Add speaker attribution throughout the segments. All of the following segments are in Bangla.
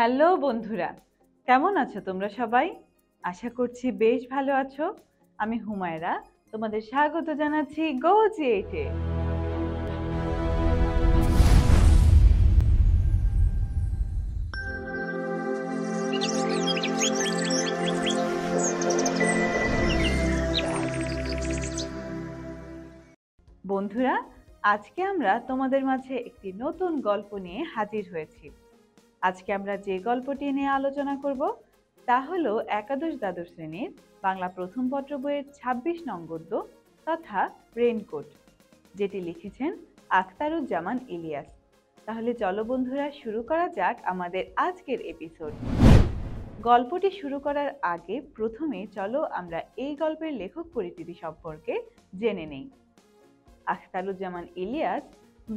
Speaker 1: হ্যালো বন্ধুরা, কেমন আছো তোমরা সবাই? আশা করছি বেশ ভালো আছো। আমি হুমায়রা, তোমাদের স্বাগত জানাচ্ছি গো জিএইটে। বন্ধুরা, আজকে আমরা তোমাদের মাঝে একটি নতুন গল্প নিয়ে হাজির হয়েছি। আজকে আমরা যে গল্পটি নিয়ে আলোচনা করব তা হলো একাদশ দ্বাদশ শ্রেণীর বাংলা প্রথম পত্র বইয়ের ২৬ নং গদ্য তথা রেইনকোট, যেটি লিখেছেন আখতারুজ্জামান ইলিয়াস। তাহলে চলো বন্ধুরা, শুরু করা যাক আমাদের আজকের এপিসোড। গল্পটি শুরু করার আগে প্রথমে চলো আমরা এই গল্পের লেখক পরিচিতি সম্পর্কে জেনে নেই। আখতারুজ্জামান ইলিয়াস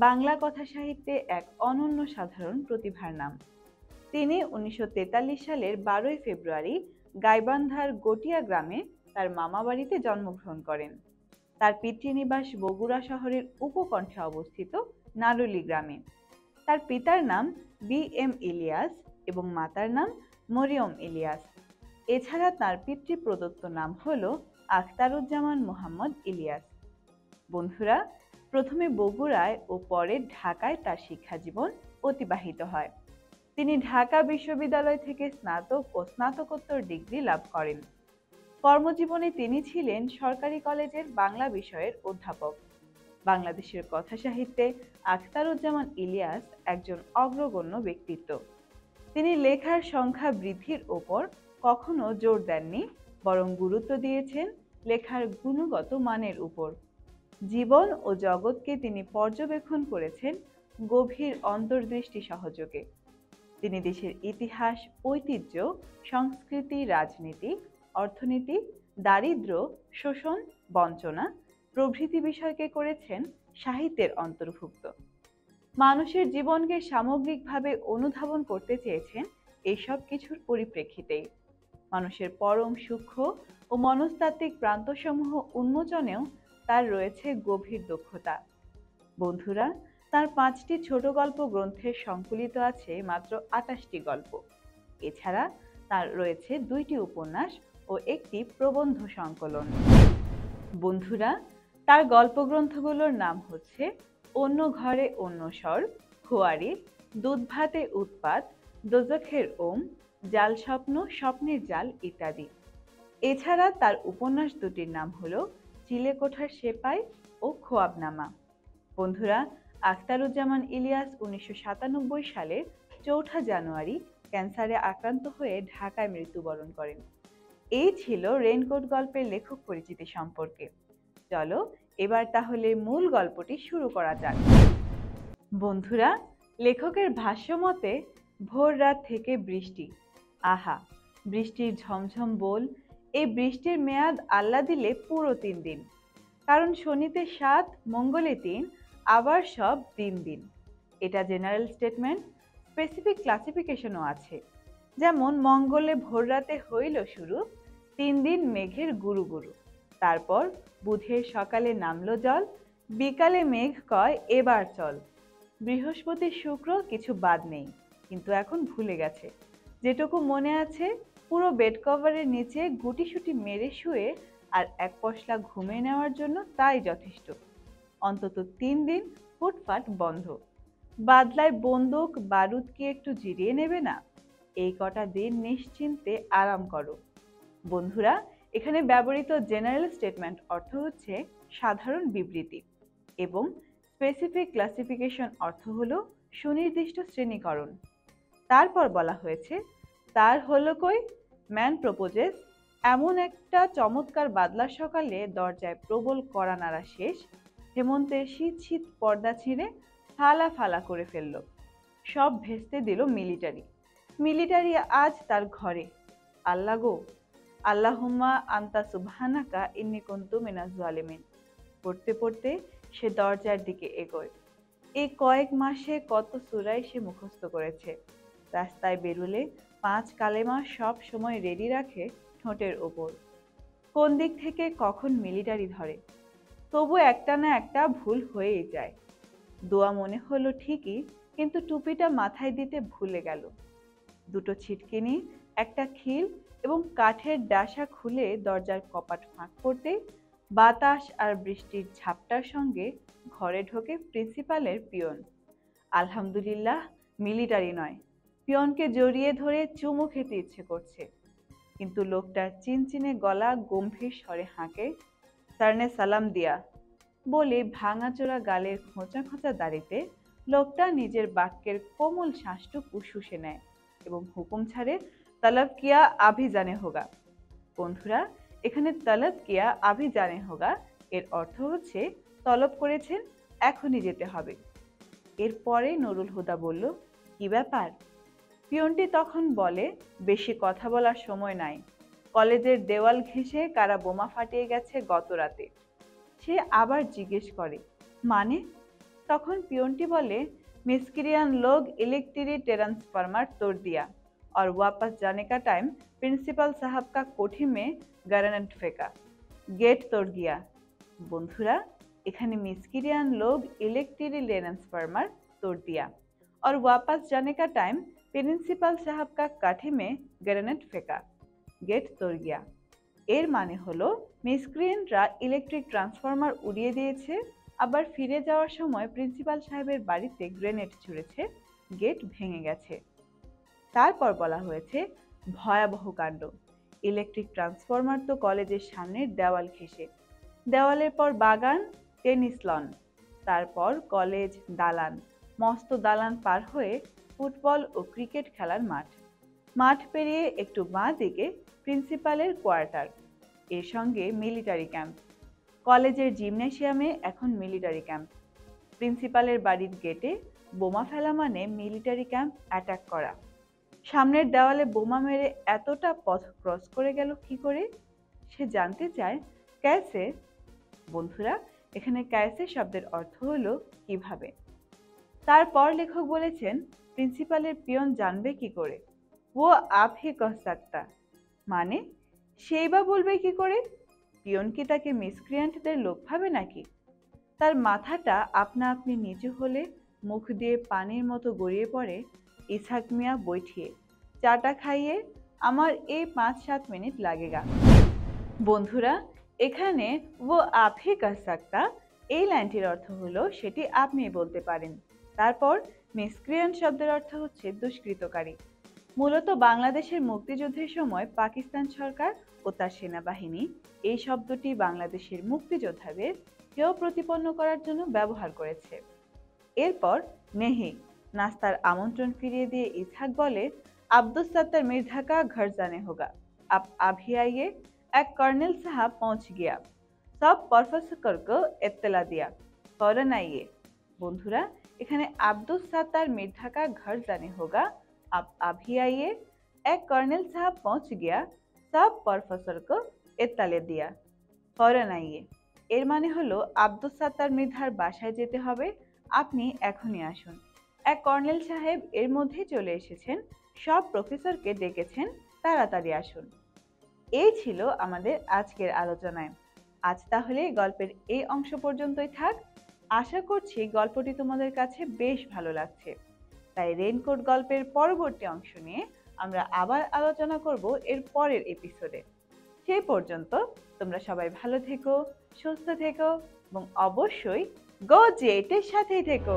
Speaker 1: বাংলা কথা সাহিত্যে এক অনন্য সাধারণ প্রতিভার নাম। তিনি ১৯৪৩ সালের ১২ই ফেব্রুয়ারি গাইবান্ধার গটিয়া গ্রামে তার মামা বাড়িতে জন্মগ্রহণ করেন। তার পিতৃনিবাস বগুড়া শহরের উপকণ্ঠে অবস্থিত নারুলি গ্রামে। তার পিতার নাম বি.এম. ইলিয়াস এবং মাতার নাম মরিয়ম ইলিয়াস। এছাড়া তার পিতৃপ্রদত্ত নাম হল আখতারুজ্জামান মোহাম্মদ ইলিয়াস। বন্ধুরা, প্রথমে বগুড়ায় ও পরে ঢাকায় তার শিক্ষাজীবন অতিবাহিত হয়। তিনি ঢাকা বিশ্ববিদ্যালয় থেকে স্নাতক ও স্নাতকোত্তর ডিগ্রি লাভ করেন। কর্মজীবনে তিনি ছিলেন সরকারি কলেজের বাংলা বিষয়ের অধ্যাপক। বাংলাদেশের কথা সাহিত্যে আখতারুজ্জামান ইলিয়াস একজন অগ্রগণ্য ব্যক্তিত্ব। তিনি লেখার সংখ্যা বৃদ্ধির ওপর কখনো জোর দেননি, বরং গুরুত্ব দিয়েছেন লেখার গুণগত মানের উপর। জীবন ও জগৎকে তিনি পর্যবেক্ষণ করেছেন গভীর অন্তর্দৃষ্টি সহযোগে। তিনি দেশের ইতিহাস, ঐতিহ্য, সংস্কৃতি, রাজনীতি, অর্থনীতি, দারিদ্র্য, শোষণ, বঞ্চনা প্রভৃতি বিষয়কে করেছেন সাহিত্যের অন্তর্ভুক্ত। মানুষের জীবনকে সামগ্রিকভাবে অনুধাবন করতে চেয়েছেন এইসব কিছুর পরিপ্রেক্ষিতেই। মানুষের পরম সূক্ষ্ম ও মনস্তাত্ত্বিক প্রান্তসমূহ উন্মোচনেও তার রয়েছে গভীর দক্ষতা। বন্ধুরা, তার ৫টি ছোট গল্প গ্রন্থের সংকলিত আছে মাত্র ২৮টি গল্প। এছাড়া তার রয়েছে ২টি উপন্যাস ও একটি প্রবন্ধ সংকলন। বন্ধুরা, তার গল্পগ্রন্থগুলোর নাম হচ্ছে অন্য ঘরে অন্য স্বর, খোয়ারি, দুধ ভাতে উৎপাত, দোজখের ওম, জাল স্বপ্ন, স্বপ্নের জাল ইত্যাদি। এছাড়া তার উপন্যাস দুটির নাম হলো চিলেকোঠার সেপাই ও খোয়াবনামা। বন্ধুরা, আখতারুজ্জামান ইলিয়াস ১৯৯৭ সালের ৪ঠা জানুয়ারি ক্যান্সারে আক্রান্ত হয়ে ঢাকায় মৃত্যুবরণ করেন। এই ছিল রেইনকোট গল্পের লেখক পরিচিতি সম্পর্কে। চলো এবার তাহলে মূল গল্পটি শুরু করা যাক। বন্ধুরা, লেখকের ভাষ্য মতে, ভোর রাত থেকে বৃষ্টি, আহা বৃষ্টির ঝমঝম বোল। এই বৃষ্টির মেয়াদ আল্লাহ দিলে পুরো ৩ দিন, কারণ শনিতে ৭, মঙ্গলে ৩, আবার সব দিন দিন। এটা জেনারেল স্টেটমেন্ট। স্পেসিফিক ক্লাসিফিকেশনও আছে, যেমন মঙ্গলে ভোর রাতে হইল শুরু, ৩ দিন মেঘের গুরু গুরু। তারপর বুধের সকালে নামলো জল, বিকালে মেঘ কয় এবার চল। বৃহস্পতি শুক্র কিছু বাদ নেই, কিন্তু এখন ভুলে গেছে। যেটুকু মনে আছে, পুরো বেড কভারের নিচে গুটিসুটি মেরে শুয়ে আর এক পশলা ঘুমিয়ে নেওয়ার জন্য তাই যথেষ্ট। অন্তত ৩ দিন ফুটফাট বন্ধ। বাদলায় বন্দুক বারুদ কি একটু জিরিয়ে নেবে না? এই কটা দিন নিশ্চিন্তে আরাম করো। বন্ধুরা, এখানে ব্যবহৃত জেনারেল স্টেটমেন্ট অর্থ হচ্ছে সাধারণ বিবৃতি এবং স্পেসিফিক ক্লাসিফিকেশন অর্থ হলো সুনির্দিষ্ট শ্রেণীকরণ। তারপর বলা হয়েছে, তার হলো কই, ম্যান প্রপোজেস। এমন একটা চমৎকার বাদলার সকালে দরজায় প্রবল কড়া নাড়া শেষ, হেমন্তের শীত শীত পর্দা ছিঁড়ে ফালা ফালা করে ফেলল। সব ভেস্তে দিল মিলিটারি। মিলিটারি আজ তার ঘরে। আল্লাহ গো, আল্লাহুম্মা আন্তা সুবহানাকা ইন্নী কুনতু মিনাজ জালিমিন পড়তে পড়তে সে দরজার দিকে এগোয়। এই কয়েক মাসে কত সূরাই সে মুখস্থ করেছে। রাস্তায় বেরুলে ৫ কালেমা সব সময় রেডি রাখে ঠোঁটের ওপর। কোন দিক থেকে কখন মিলিটারি ধরে, তবু একটা না একটা ভুল হয়েই যায়। দোয়া মনে হলো ঠিকই, কিন্তু টুপিটা মাথায় দিতে ভুলে গেল। দুটো ছিটকিনি, একটা খিল এবং কাঠের ডাসা খুলে দরজার কপাট ফাঁক করতে বাতাস আর বৃষ্টির ঝাপটার সঙ্গে ঘরে ঢোকে প্রিন্সিপালের পিয়ন। আলহামদুলিল্লাহ, মিলিটারি নয়। পিয়নকে জড়িয়ে ধরে চুমু খেতে ইচ্ছে করছে, কিন্তু লোকটার চিনচিনে গলা গম্ভীর স্বরে হাঁকে, স্যারনে সালাম দিয়া বলে ভাঙাচোরা গালের খোঁচা খোঁচা দাড়িতে লোকটা নিজের বাক্যের কোমল শ্বাসটুকু শুষে নেয় এবং হুকুম ছাড়ে, তলব কিয়া আভি জানে হোগা। বন্ধুরা, এখানে তলব কিয়া আভি জানে হোগা এর অর্থ হচ্ছে তলব করেছেন, এখনই যেতে হবে। এরপরে নুরুল হুদা বলল, কি ব্যাপার? পিয়নটি তখন বলে, বেশি কথা বলার সময় নাই। কলেজের দেওয়াল ঘেঁষে কারা বোমা ফাটিয়ে গেছে গত রাতে। সে আবার জিজ্ঞেস করে, মানে? তখন পিয়নটি বলে, मिस्क्रियन लोग इलेक्ट्रिक ट्रांसफार्मर तोड़ दिया और वापस जाने का टाइम प्रिंसिपल साहब का कोठी में ग्रेनेड फेंका, गेट तोड़ गया। बंधुरा, এখানে मिस्क्रियन लोग इलेक्ट्रिक ट्रांसफार्मर तोड़ दिया और वापस जाने का टाइम प्रिंसिपल साहब का काठी में ग्रेनेड फेंका, गेट तोड़ गया এর মানে হলো মিসক্রিয়েন্টরা ইলেকট্রিক ট্রান্সফরমার উড়িয়ে দিয়েছে, আবার ফিরে যাওয়ার সময় প্রিন্সিপাল সাহেবের বাড়িতে গ্রেনেড ছুঁড়েছে, গেট ভেঙে গেছে। তারপর বলা হয়েছে ভয়াবহ কাণ্ড। ইলেকট্রিক ট্রান্সফরমার তো কলেজের সামনের দেওয়াল ঘেঁষে, দেওয়ালের পর বাগান, টেনিস লন, তারপর কলেজ, দালান, মস্ত দালান পার হয়ে ফুটবল ও ক্রিকেট খেলার মাঠ, মাঠ পেরিয়ে একটু বাঁ দিকে প্রিন্সিপালের কোয়ার্টার, এর সঙ্গে মিলিটারি ক্যাম্প। কলেজের জিমনেশিয়ামে এখন মিলিটারি ক্যাম্প। প্রিন্সিপালের বাড়ির গেটে বোমা ফেলা মানে মিলিটারি ক্যাম্প অ্যাটাক করা। সামনের দেওয়ালে বোমা মেরে এতটা পথ ক্রস করে গেল কি করে? সে জানতে চায়, ক্যাসে? বন্ধুরা, এখানে ক্যাসে শব্দের অর্থ হলো কিভাবে। তারপর লেখক বলেছেন, প্রিন্সিপালের পিয়ন জানবে কি করে? ও আপ হি কহ সাকতা, মানে সেই বা বলবে কি করে? পিয়ন কি তাকে মিসক্রিয়েন্টদের লোক ভাবে নাকি? তার মাথাটা আপনা আপনি নিচু হলে মুখ দিয়ে পানির মতো গড়িয়ে পড়ে, ইসহাক মিয়া বৈঠিয়ে চাটা খাইয়ে আমার এই 5-7 মিনিট লাগেগা। বন্ধুরা, এখানে ও আপ হি কহ সাকতা এই লাইনটির অর্থ হলো সেটি আপনি বলতে পারেন। তারপর মিসক্রিয়েন্ট শব্দের অর্থ হচ্ছে দুষ্কৃতকারী। মূলত বাংলাদেশের মুক্তিযুদ্ধের সময় পাকিস্তান সরকার ও তার সেনাবাহিনী এই শব্দটি বাংলাদেশের মুক্তিযোদ্ধাদের কেউ প্রতিপন্ন করার জন্য ব্যবহার করেছে। এরপর নেহি, নাস্তার আমন্ত্রণ ফিরিয়ে দিয়ে ইসহাক বলে, আব্দুস সত্তার মির্জা কা ঘর জানে হোগা, আপ আভি আইয়ে, এক कर्नल साहब पहुंच गया, सब प्रोफेसर को इत्तला दिया, फौरन आइए। বন্ধুরা, এখানে আব্দুস সত্তার মির্জা কা ঘর জানে হোগা, आप अभी आइए, एक कर्नल साहब पहुंच गया, सब प्रोफेसर को इत्तला दिया, फौरन आइए। এর মানে হলো আব্দুস সত্তার মির্জার বাসায় যেতে হবে, আপনি এখনই আসুন। এক কর্নেল সাহেব এর মধ্যেই চলে এসেছেন, সব প্রফেসরকে ডেকেছেন, তাড়াতাড়ি আসুন। এই ছিল আমাদের আজকের আলোচনায়। আজ তাহলে গল্পের এই অংশ পর্যন্তই থাক। আশা করছি গল্পটি তোমাদের কাছে বেশ ভালো লাগছে। তাই রেইনকোট গল্পের পরবর্তী অংশ নিয়ে আমরা আবার আলোচনা করব এর পরের এপিসোডে। সেই পর্যন্ত তোমরা সবাই ভালো থেকো, সুস্থ থেকো এবং অবশ্যই গো জেটের সাথেই থেকো।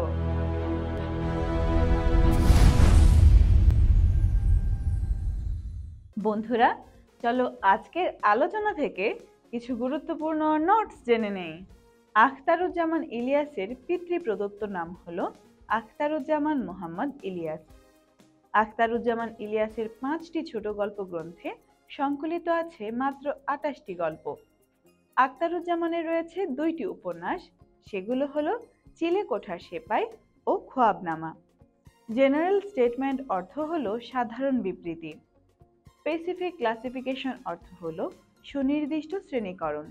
Speaker 1: বন্ধুরা, চলো আজকের আলোচনা থেকে কিছু গুরুত্বপূর্ণ নোটস জেনে নেই। আখতারুজ্জামান ইলিয়াসের পিতৃ প্রদত্ত নাম হলো আখতারুজ্জামান মোহাম্মদ ইলিয়াস। আখতারুজ্জামান ইলিয়াসের 5টি ছোট গল্প গ্রন্থে সংকলিত আছে মাত্র 28টি গল্প। আখতারুজ্জামানের রয়েছে 2টি উপন্যাস, সেগুলো হলো চিলেকোঠার সেপাই ও খোয়াবনামা। জেনারেল স্টেটমেন্ট অর্থ হলো সাধারণ বিবৃতি। স্পেসিফিক ক্লাসিফিকেশন অর্থ হলো সুনির্দিষ্ট শ্রেণীকরণ।